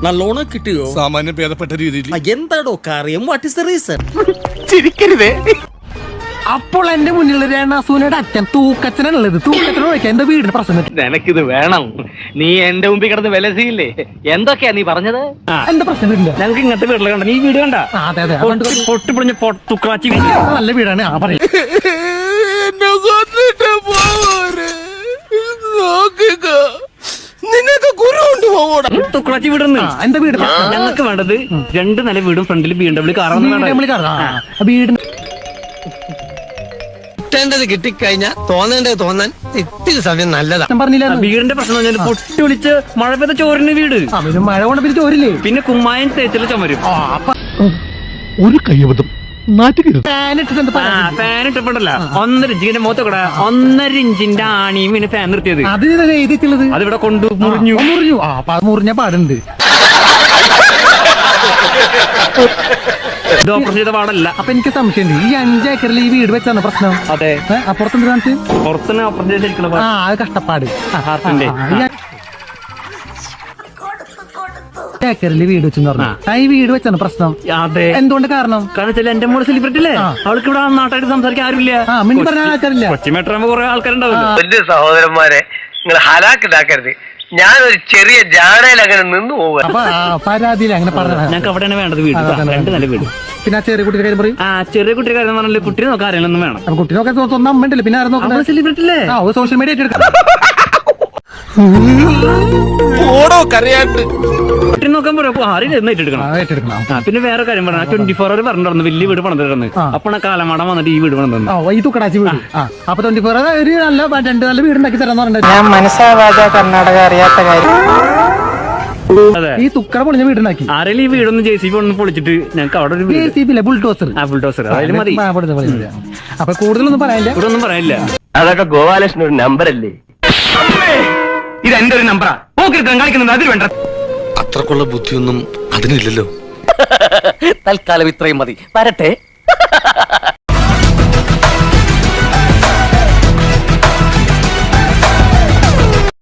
നല്ലോണം കിട്ടിയോ? സാമാന്യം ഭേദപ്പെട്ട രീതിയിൽ. എന്താടോ കാര്യം? What is the reason? ചിരിക്കരുതേ. അപ്പോൾ എന്റെ മുന്നിൽ രേണാസൂനയുടെ അച്ഛൻ തൂക്കച്ചനുള്ളത്. തൂക്കച്ചനെ വിളിക്കാൻ എന്റെ വീടിന് പ്രശ്നം. നിനക്കിത് വേണം. നീ എന്റെ മുമ്പിൽ കിടന്ന് വിലസിയില്ലേ? എന്തൊക്കെയാ നീ പറഞ്ഞത്? എന്റെ പ്രശ്നം വീടില്ല. ഞങ്ങൾക്ക് ഇങ്ങനത്തെ വീട്ടിൽ കണ്ട. നീ വീട് കണ്ട? അതെ അതെ, പൊട്ടിപ്പൊളിഞ്ഞ തുക്രാച്ചി നല്ല വീടാണ്. ആ പറയും നിനക്ക് കുരു കൊണ്ടുപോകണം. തുക്രാച്ചി വീടുന്നു. എന്റെ വീട്. ഞങ്ങൾക്ക് വേണ്ടത് 2 നില വീടും ഫ്രണ്ടിൽ BMW കാറൊന്നും വീടിന് കിട്ടേണ്ടത് കിട്ടിക്കഴിഞ്ഞാൽ തോന്നേണ്ടത് തോന്നാൻ ഇത്തിരി സമയം നല്ലതാ. പറഞ്ഞില്ല വീടിന്റെ പ്രശ്നം പൊട്ടി വിളിച്ച് മഴ പെയ്ത ചോറിന് വീട്. അവന് മഴ കൊണ്ട് പിന്നെ ചോരില്ലേ. പിന്നെ കുമ്മായം തേച്ചില് ചുമരും. ഒരു കയ്യബദ്ധം ഫാൻ ഇട്ടപ്പോണ്ടല്ല 1.5 ഇഞ്ചിന്റെ മുഖത്തൊക്കെ 1.5 ഇഞ്ചിന്റെ ആണിയും പിന്നെ ഫാൻ നിർത്തിയത്. അത് എഴുതിയിട്ടുള്ളത് അതിവിടെ കൊണ്ട് മുറിഞ്ഞു. മുറിഞ്ഞ പാടുണ്ട്. ഇത് ഓപ്പറേഷൻ ചെയ്ത പാടല്ല. അപ്പൊ എനിക്ക് സംശയമുണ്ട്, ഈ 5 ഏക്കറിൽ ഈ വീട് വെച്ചാണ് പ്രശ്നം. അതെ, അപ്പുറത്ത് കാണിച്ച് പുറത്തുനിന്ന് ഓപ്പറേഷൻ ചെയ്തിരിക്കണം. അത് കഷ്ടപ്പാട്. ഏക്കറിൽ വീട് വെച്ചെന്ന് പറഞ്ഞു. ഈ വീട് വെച്ചാണ് പ്രശ്നം. അതെ, എന്തുകൊണ്ട്? കാരണം എന്റെ മോള് സെലിബ്രിറ്റി അല്ലേ, അവൾക്ക് ഇവിടെ നാട്ടായിട്ട് സംസാരിക്കാൻ ആരുമില്ല. മിനി പറഞ്ഞ ആൾക്കാരില്ല. കൊച്ചിമേട്ടറാകുമ്പോ കുറെ ആൾക്കാരുണ്ടാവില്ല. എന്റെ സഹോദരന്മാരെ, നിങ്ങൾ ഹലാക്കിതാക്കരുത്. ഞാനൊരു ചെറിയ ജാടയിൽ അങ്ങനെ നിന്ന് പോവുക. അപ്പൊ പരാതിയില്ല അങ്ങനെ പറഞ്ഞ. ഞങ്ങൾക്ക് അവിടെയാണ് വേണ്ടത് വീട്, 2 നില വീട്. പിന്നെ ആ ചെറിയ കുട്ടിയുടെ കാര്യം പറയും. ചെറിയ കുട്ടിയുടെ കാര്യം പറഞ്ഞാൽ കുട്ടിയെ നോക്കാൻ അറിയാനൊന്നും വേണം. അപ്പൊ കുട്ടി നോക്കാൻ സ്വന്തം അമ്മ ഉണ്ടല്ലോ, പിന്നെ ആരും നോക്കണം. സെലിബ്രിറ്റി അല്ലേ, സോഷ്യൽ മീഡിയ ഏറ്റെടുക്കാം. കുട്ടി നോക്കാൻ പറയുമ്പോ ആരും ഏറ്റെടുക്കണം. പിന്നെ വേറെ കാര്യം പറഞ്ഞാൽ 24 hour പറഞ്ഞിരുന്നു വലിയ വീട് പണിതിരുന്നു. അപ്പൊ കാലമാടം വന്നിട്ട് ഈ വീട് പണിതന്നു. ഈ തുക്കടാച്ചി വീട്. അപ്പൊ 24 hour ഒരു നല്ല 2 നല്ല വീട് ഉണ്ടാക്കി തരാന്ന് പറഞ്ഞിട്ടുണ്ട്. ഞാൻ മനസ്സാവാതെ കർണാടക അറിയാത്ത കാര്യം. അതെ, ഈ തുക്കട പൊളിഞ്ഞ വീടുണ്ടാക്കി. ആരെങ്കിലും ഈ വീടൊന്ന് JCB ഒന്ന് പൊളിച്ചിട്ട് ഞങ്ങൾക്ക് അവിടെ ഒരു ബുൾഡോസർ. അതിൽ മതി. അപ്പൊ കൂടുതലൊന്നും പറയാനില്ല, ഇവിടെ ഒന്നും പറയാനില്ല. അതൊക്കെ ഗോപാലകൃഷ്ണൻ ഒരു നമ്പർ അല്ലേ? ഇത് എന്റെ ഒരു നമ്പറാ. കാണിക്കുന്നുണ്ട്, അതിൽ വേണ്ട. അത്രക്കുള്ള ബുദ്ധിയൊന്നും അതിനില്ലല്ലോ. തൽക്കാലം ഇത്രയും മതി. വരട്ടെ.